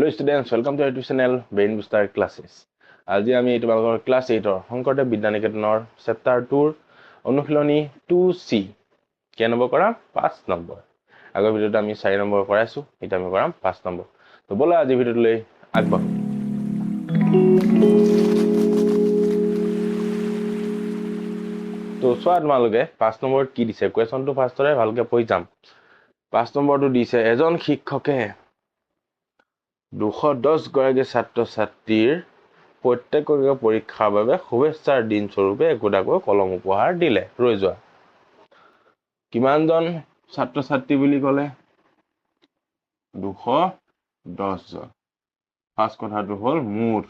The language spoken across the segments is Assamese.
Hello students, welcome to our YouTube channel Brain Booster Classes. আজি আমি তোমালোকৰ ক্লাস 8 ৰ শংকৰদেৱ বিদ্যানিকেতনৰ চেপ্টাৰ 2 ৰ অনুশীলনী 2C কে নম্বৰ কৰা 5 নম্বৰ। আগৰ ভিডিঅ'ত আমি 4 নম্বৰ কৰাইছো, এটা আমি কৰাম 5 নম্বৰ। তো বলা আজি ভিডিঅ'লৈ আগবাঢ়ো। তো চোৱা তোমালোকে 5 নম্বৰত কি দিছে কোৱেশ্যনটো ফাৰ্ষ্টৰে ভালকে পঢ়ি যাম। 5 নম্বৰটো দিছে এজন শিক্ষকে 210 গৰাকী ছাত্ৰ-ছাত্ৰীৰ প্ৰত্যেককে পৰীক্ষাৰ বাবে শুভেচ্ছাৰ দিন স্বৰূপে একোটাকৈ কলম উপহাৰ দিলে। ৰৈ যোৱা কিমানজন ছাত্ৰ-ছাত্ৰী বুলি ক'লে 210 জন। ফাৰ্ষ্ট কথাটো হ'ল মুঠ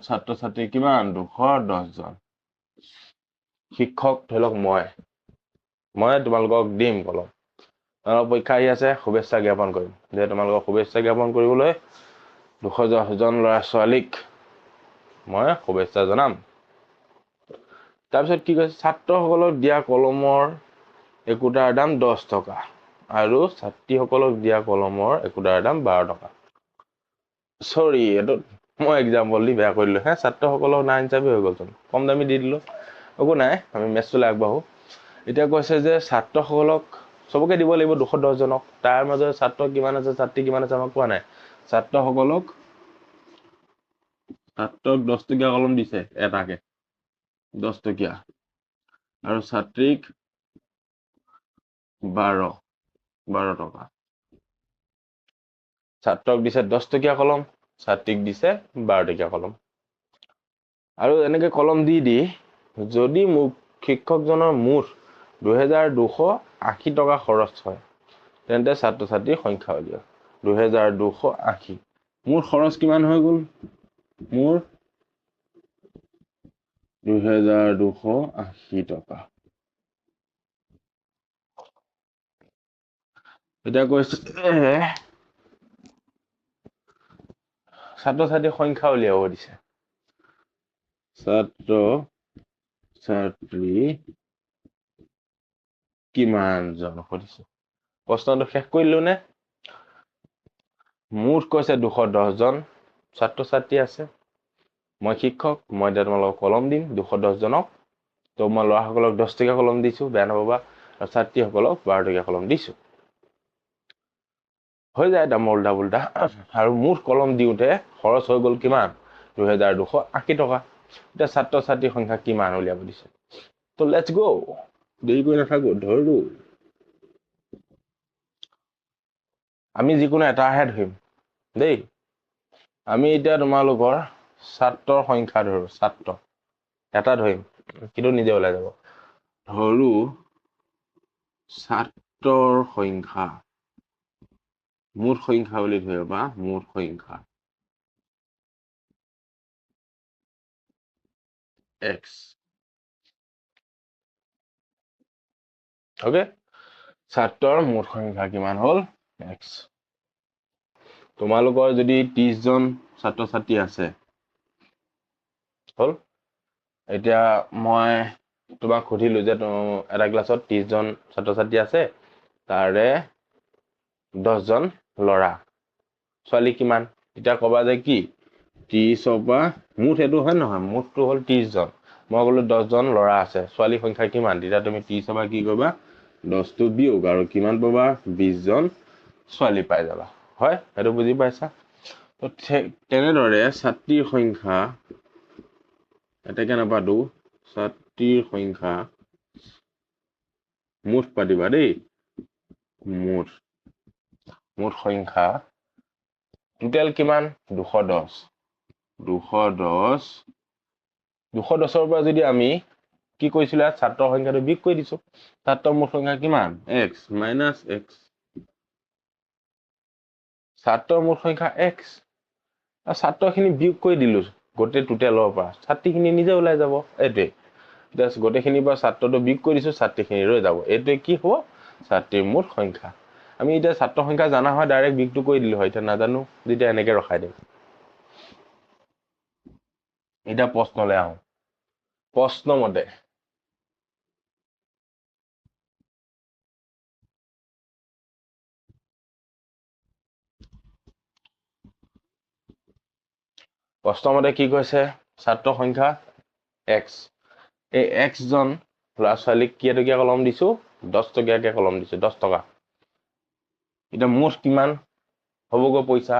ছাত্ৰ-ছাত্ৰী কিমান 210 জন। শিক্ষক ধৰি লওক মই তোমালোকক দিম কলম। পৰীক্ষা আহি আছে শুভেচ্ছা জ্ঞাপন কৰিম যে তোমালোকক শুভেচ্ছা জ্ঞাপন কৰিবলৈ 210 জন ল'ৰা ছোৱালীক মই শুভেচ্ছা জনাম। তাৰপিছত কি কৈছে ছাত্ৰসকলক দিয়া কলমৰ একোটাৰ দাম 10 টকা আৰু ছাত্ৰীসকলক দিয়া কলমৰ একোটাৰ দাম 12 টকা। সৰি এটো মই এক্সাম্পল দি বেয়া কৰিলো হে, ছাত্ৰসকলক না হিচাপে হৈ গ'ল কম দামি দি দিলো, একো নাই আমি মেথছলৈ আগবাঢ়ো। এতিয়া কৈছে যে ছাত্ৰসকলক সবকে দিব লাগিব 210 জনক, তাৰ মাজত ছাত্ৰ কিমান আছে ছাত্ৰী কিমান আছে আমাক কোৱা নাই। ছাত্ৰসকলক ছাত্ৰক 10 টকীয়া কলম দিছে এটাকে 10 টকীয়া আৰু ছাত্ৰীক 12 টকা। ছাত্ৰক দিছে 10 টকীয়া কলম, ছাত্ৰীক দিছে 12 টকীয়া কলম। আৰু এনেকে কলম দি যদি শিক্ষকজনৰ মুঠ 2280 টকা খৰচ হয় তেন্তে ছাত্ৰ-ছাত্ৰীৰ সংখ্যা উলিয়াওক। 2280 মুঠ খৰচ কিমান হৈ গ'ল, মোৰ 2280 টকা। এতিয়া কৈছে ছাত্ৰ-ছাত্ৰীৰ সংখ্যা উলিয়াব দিছে। ছাত্ৰ-ছাত্ৰী কিমান জন সুধিছে। প্ৰশ্নটো শেষ কৰিলো নে? মুঠ কৈছে 210 জন ছাত্ৰ-ছাত্ৰী আছে। মই শিক্ষক, মই এতিয়া তোমালোকক কলম দিম 210 জনক। তো মই ল'ৰাসকলক 10 টকীয়া কলম দিছো, বেয়া নাপাবা, আৰু ছাত্ৰীসকলক 12 টকীয়া কলম দিছো। হৈ যায় দামৰ উল্টা পুল্টা। আৰু মুঠ কলম দিওঁতে খৰচ হৈ গ'ল কিমান 2280 টকা। এতিয়া ছাত্ৰ-ছাত্ৰীৰ সংখ্যা কিমান উলিয়াব দিছে। তো লেটস গো, দেৰি কৰি নাথাকো ধৰো। আমি যিকোনো এটাহে ধৰিম দেই। আমি এতিয়া তোমালোকৰ ছাত্ৰৰ সংখ্যা ধৰো, ছাত্ৰ এটা ধৰিম কিন্তু নিজে ওলাই যাব। ধৰো ছাত্ৰৰ সংখ্যা, মুঠ সংখ্যা বুলি ধৰিবা, মুঠ সংখ্যা x। ওকে, ছাত্ৰৰ মুঠ সংখ্যা কিমান হ'ল x। তোমালোকৰ যদি 30 জন ছাত্ৰ-ছাত্ৰী আছে হ'ল, এতিয়া মই তোমাক সুধিলো যে এটা ক্লাছত 30 জন ছাত্ৰ-ছাত্ৰী আছে, তাৰে 10 জন ল'ৰা, ছোৱালী কিমান? এতিয়া কবা যে কি 30 পৰা মুঠ এইটো হয় নহয়, মুঠটো হ'ল 30 জন। মই ক'লো 10 জন ল'ৰা আছে, ছোৱালী সংখ্যা কিমান? তেতিয়া তুমি 30 পৰা কি কৰিবা 10টো বিয়োগ আৰু কিমান পাবা 20 জন ছোৱালী পাই যাবা। হয়, সেইটো বুজি পাইছা? তো তেনেদৰে ছাত্ৰীৰ সংখ্যা এটাকে নাপাতো, ছাত্ৰীৰ সংখ্যা মুঠ পাতিবা দেই, মুঠ সংখ্যা টোটেল কিমান 210। 210ৰ পৰা যদি আমি কি কৈছিলে ছাত্ৰৰ সংখ্যাটো বিয়োগ কৰি দিছো। ছাত্ৰৰ মুঠ সংখ্যা কিমান x মাইনাছ x। ছাত্ৰৰ মুঠ সংখ্যা x আৰু ছাত্ৰখিনি বিয়োগ কৰি দিলো গোটেই টোটেলৰ পৰা, ছাত্ৰীখিনি নিজে ওলাই যাব। এইটোৱে গোটেইখিনিৰ পৰা ছাত্ৰটো বিয়োগ কৰি দিছো, ছাত্ৰীখিনি ৰৈ যাব। এইটোৱে কি হ'ব ছাত্ৰীৰ মুঠ সংখ্যা। আমি এতিয়া ছাত্ৰ সংখ্যা জানা হয় ডাইৰেক্ট বিয়োগটো কৰি দিলো হয়, এতিয়া নাজানো যেতিয়া এনেকে ৰখাই দিম। এতিয়া প্ৰশ্নলৈ আহো। প্ৰশ্ন মতে প্ৰশ্নমতে কি কৈছে ছাত্ৰ সংখ্যা x এই x জন ল'ৰা ছোৱালীক কেইটকীয়া কলম দিছো 10 টকীয়াকে কলম দিছো 10 টকা এটা মুঠ কিমান হ'বগৈ পইচা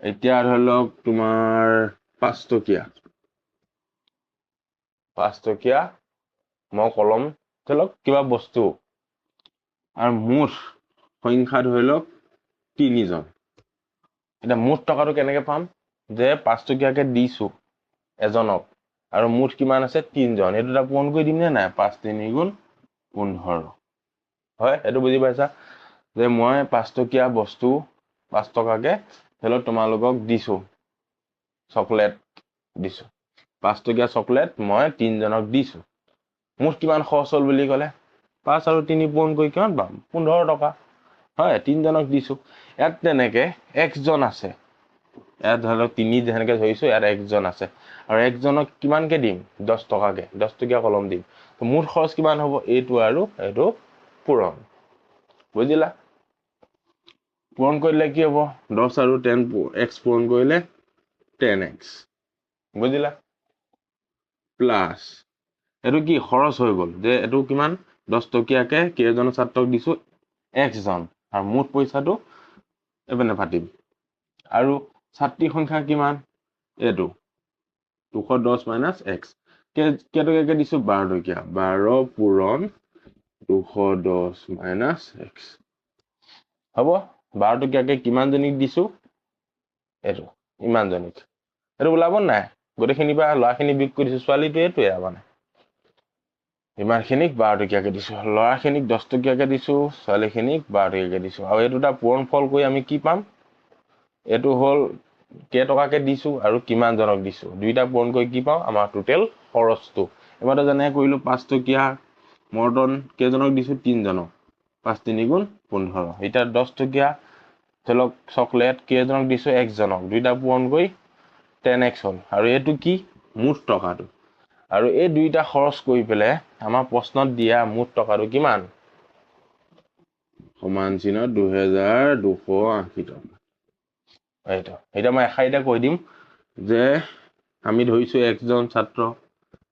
এতিয়া ধৰি লওক তোমাৰ 5 টকীয়া মই কলম ধৰি লওক কিবা বস্তু আৰু মুঠ সংখ্যা ধৰি লওক 3 জন এটা মুঠ টকাটো কেনেকে পাম যে 5 টকীয়াকে দিছো এজনক আৰু মুঠ কিমান আছে 3 জন এটোটা পূৰণ কৰি দিম নে নাই 5 3 গুণ 15 হয় এটো বুজি পাইছা যে মই 5 টকীয়া বস্তু 5 টকাকে ধৰি লওক তোমালোকক দিছো চকলেট দিছো 5 টকীয়া চকলেট মই 3 জনক দিছো মুঠ কিমান খৰচ হ'ল বুলি ক'লে 5 আৰু 3 পূৰণ কৰি কিমান পাম 15 টকা হয় 3 জনক দিছো ইয়াত তেনেকে x জন আছে ইয়াত ধৰি লওক 3 যেনেকে ধৰিছো ইয়াত x জন আছে আৰু x জনক কিমানকে দিম 10 টকাকে 10 টকীয়া কলম দিম তো মুঠ খৰচ কিমান হ'ব এইটো আৰু এইটো পূৰণ বুজিলা পূৰণ কৰিলে কি হ'ব 10 আৰু 10 x পূৰণ কৰিলে 10x বুজিলা প্লাস এটো কি খৰচ হৈ গল যে এটো কিমান 10 টকীয়াকে কেইজন ছাত্ৰক দিছো x জন আৰু মুঠ পইচাটো এবেনে পাতিম আৰু ছাত্ৰী সংখ্যা কিমান এটো 210 মাইনাস x কেইটকীয়াকে দিছো 12 টকীয়া 12 পূৰণ 210 মাইনাস x হ'ব 12 টকীয়াকে কিমান জনীক দিছো এটো ইমান জনীক এটো ওলাব নাই গোটেইখিনি বা ল'ৰাখিনি বিয়োগ কৰি দিছো ছোৱালীটো এটোৱে মানে ইমানখিনিক 12 টকীয়াকে দিছো ল'ৰাখিনিক 10 টকীয়াকে দিছো ছোৱালীখিনিক 12 টকীয়াকে দিছো আৰু এটোটা পূৰণ ফল কৰি আমি কি পাম এটো হল কেই টকাকে দিছো আৰু কিমান জনক দিছো দুইটা পূৰণ কৰি কি পাও আমাৰ টোটেল খৰচটো এবাৰতে জানে কৰিলো 5 টকীয়া মৰ্টন কেইজনক দিছো 3 জনক 5 3 গুণ 15 এটা 10 টকীয়া ধৰক চকলেট কেইজনক দিছো 1 জনক দুইটা পূৰণ কৰি 10x হল আৰু এটো কি মুঠ টকাটো আৰু এই দুইটা খৰচ কৰি পেলে আমাৰ প্ৰশ্নত দিয়া মুঠ টকাটো কিমান সমান চিন 2280 টকা এইটো এটা মই এখাইটা কৈ দিম যে আমি ধৰিছো 1 জন ছাত্ৰ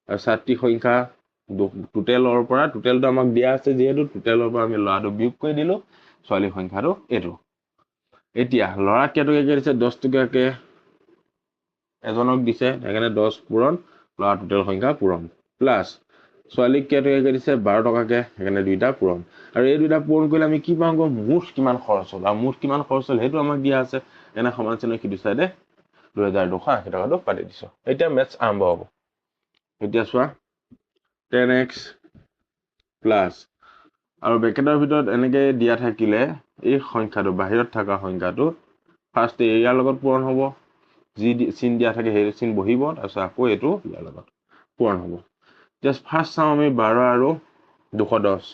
আৰু ছাত্ৰী সংখ্যা টোটেলৰ পৰা টোটেলটো আমাক দিয়া আছে যেহেতু টোটেলৰ পৰা আমি ল'ৰাটো বিয়োগ কৰি দিলো ছোৱালী সংখ্যাটো এটো এতিয়া ল'ৰা কেইটকাকে দিছে 10 টকাকে এজনক দিছে এখানে 10 পূৰণ ল'ৰা টোটেল সংখ্যা পূৰণ প্লাস ছোৱালীক কেইটকাকে দিছে 12 টকাকে এখানে দুইটা পূৰণ আৰু এই দুইটা পূৰণ কৰিলে আমি কি পাম মুঠ কিমান খৰচ হ'ল আৰু মুঠ কিমান খৰচ হ'ল হেতু আমাক দিয়া আছে এনে সমান চিহ্ন কিটো সাইডে 2280 টকাটো পাতি দিছো এতিয়া মেথছ আৰম্ভ হ'ব এতিয়া চোৱা 10x প্লাস আৰু ব্ৰেকেটৰ ভিতৰত এনেকে দিয়া থাকিলে এই সংখ্যাটো বাহিৰত থকা সংখ্যাটো ফাৰ্স্ট ইয়াৰ লগত পূৰণ হ'ব যি চিন দিয়া থাকে সেই চিন বহিব তাৰপিছত আকৌ এটো ইয়াৰ লগত পূৰণ হ'ব জাস্ট ফাৰ্স্ট চাও আমি 12 আৰু 210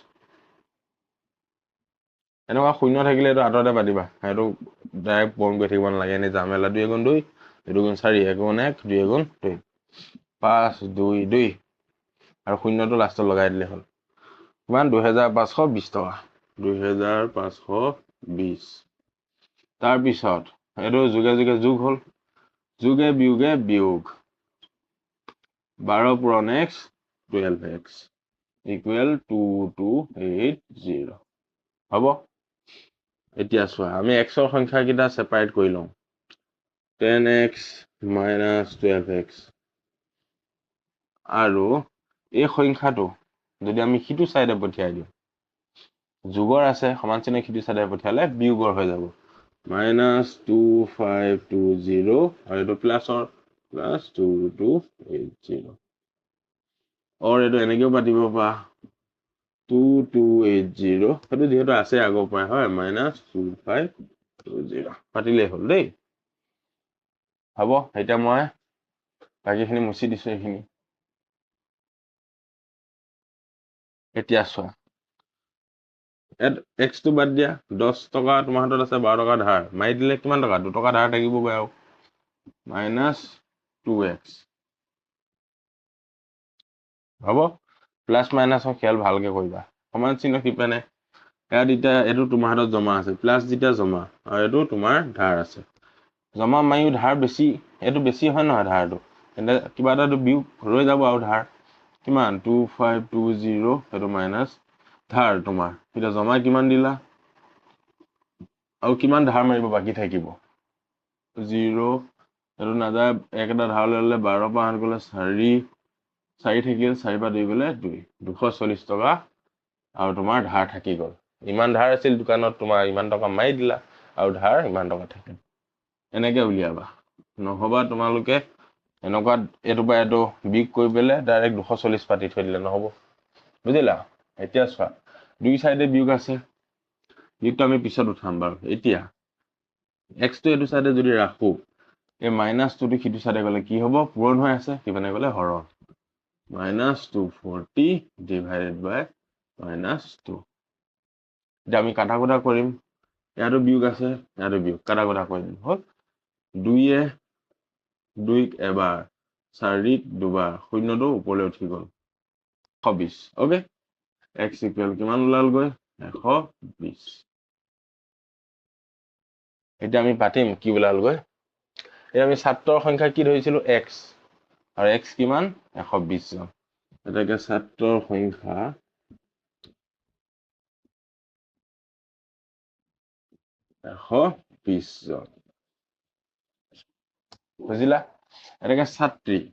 এনেকুৱা শূন্য থাকিলে এটো আততে পাতিবা এটো ডাইৰেক্ট পূৰণ কৰি থাকিব নালাগে এনে জামেলা 2 গুণ 2 2 গুণ 4 1 গুণ 1 2 গুণ 2 5 2 2 আৰু শূন্যটো লাষ্টত লগাই দিলে হ'ল কিমান 2520 টকা 2520 তাৰ পিছত এটো যোগে যোগে যোগ হ'ল যোগে বিয়োগে বিয়োগ 12 পূৰণ x 12x ইকুৱেল 2280 হ'ব এতিয়া চোৱা আমি x ৰ সংখ্যা কিটা সেপাৰেট কৰি লওঁ 10x minus 12x আৰু এই সংখ্যাটো যদি আমি হিটু সাইডে পঠিয়াই দিও যোগৰ আছে সমান চিহ্ন হিটু সাইডে পঠিয়ালে বিয়োগৰ হৈ যাব -2520 আৰু এটো প্লাসৰ +2280 और এটো এনেকেও পাতিব পা 2280 হেতু যেহেতু আছে আগৰ পৰা হয় -2520 পাতিলে হ'ল দেই হ'ব এটা মই বাকিখিনি মুছি দিছো এখিনি এতিয়া চোৱা x টো বাদ দিয়া 10 টকা তোমাৰ হাতত আছে 12 টকা ধাৰ মাৰি দিলে কিমান টকা 2 টকা ধাৰ থাকিব আৰু -2x হ'ব প্লাস মাইনাসৰ খেল ভালকে কৰিবা সমান চিহ্ন কিপেনে ইয়াত এতিয়া এটো তোমাৰ হাতত জমা আছে প্লাস যেতিয়া জমা আৰু এটো তোমাৰ ধাৰ আছে জমা মাৰিও ধাৰ বেছি, এইটো বেছি হয় নহয় ধাৰটো, তেন্তে কিবা এটা বিয়োগ ৰৈ যাব আৰু ধাৰ কিমান 2520 সেইটো মাইনাছ ধাৰ তোমাৰ এতিয়া জমা কিমান দিলা আৰু কিমান ধাৰ মাৰিব বাকী থাকিব 0 এইটো নাযায় এক এটা ধাৰ ল'লে 12 পৰা 8 গ'লে 4 থাকিল 4 পৰা 2 গ'লে 240 টকা আৰু তোমাৰ ধাৰ থাকি গ'ল ইমান ধাৰ আছিল দোকানত তোমাৰ ইমান টকা মাৰি দিলা আৰু ধাৰ ইমান টকা থাকিল এনেকে উলিয়াবা নহবা তোমালোকে এনেকুৱা এইটো বা এইটো বিগ কৰি পেলাই ডাইৰেক্ট 240 পাতি থৈ দিলে নহব বুজিলা এতিয়া চোৱা দুই সাইডে বিয়োগ আছে বিয়োগটো আমি পিছত উঠাম বাৰু এতিয়া x টো এইটো সাইডে যদি ৰাখো এই মাইনাসটো সিটো সাইডে গলে কি হ'ব পূৰণ হৈ আছে কিমানে গলে হৰণ -240 divided by -2 এতিয়া আমি কাটা কুটা কৰিম ইয়াতো বিয়োগ আছে ইয়াতো বিয়োগ কাটা কুটা কৰিম হল 2 এবাৰ 4 দুবাৰ 0 টো ওপৰলৈ উঠি গ'ল 120 ওকে x ইকুৱেল কিমান ওলাল গৈ 120 এতিয়া আমি পাতিম কি ওলাল গৈ এতিয়া আমি ছাত্ৰৰ সংখ্যা কি ধৰিছিলো x আৰু x কিমান 120 জন এটাকে ছাত্ৰৰ সংখ্যা জন বুজিলা এটাকে ছাত্ৰীৰ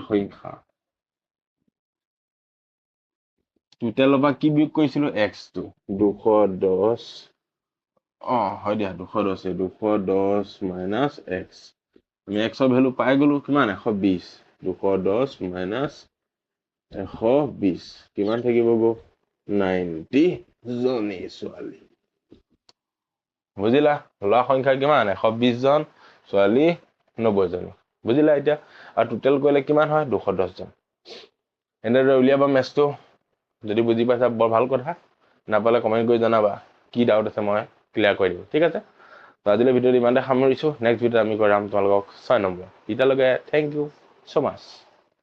সংখ্যা টোটেলৰ পৰা কি বিয়োগ কৰিছিলো x টো 210 হয় দিয়া 210 210 - x আমি x ৰ ভ্যালু পাই গলো কিমান 120 210 - 120 কিমান থাকিব গো 90 জনী ছোৱালী বুজিলা ল'ৰা সংখ্যা কিমান 120 জন ছোৱালী 90 জনী বুজিলা এতিয়া আৰু টোটেল কৰিলে কিমান হয় 210 জন এনেদৰে উলিয়াবা মেছটো যদি বুজি পাইছা বৰ ভাল কথা নাপালে কমেন্ট কৰি জনাবা কি ডাউট আছে মই ক্লিয়াৰ কৰি দিম ঠিক আছে তো আজিলৈ ভিডিঅ'টো ইমানতে সামৰিছো নেক্সট ভিডিঅ'ত আমি কৰাম তোমালোকক 6 নম্বৰ এতিয়ালৈকে থ্যাংক ইউ সো মাচ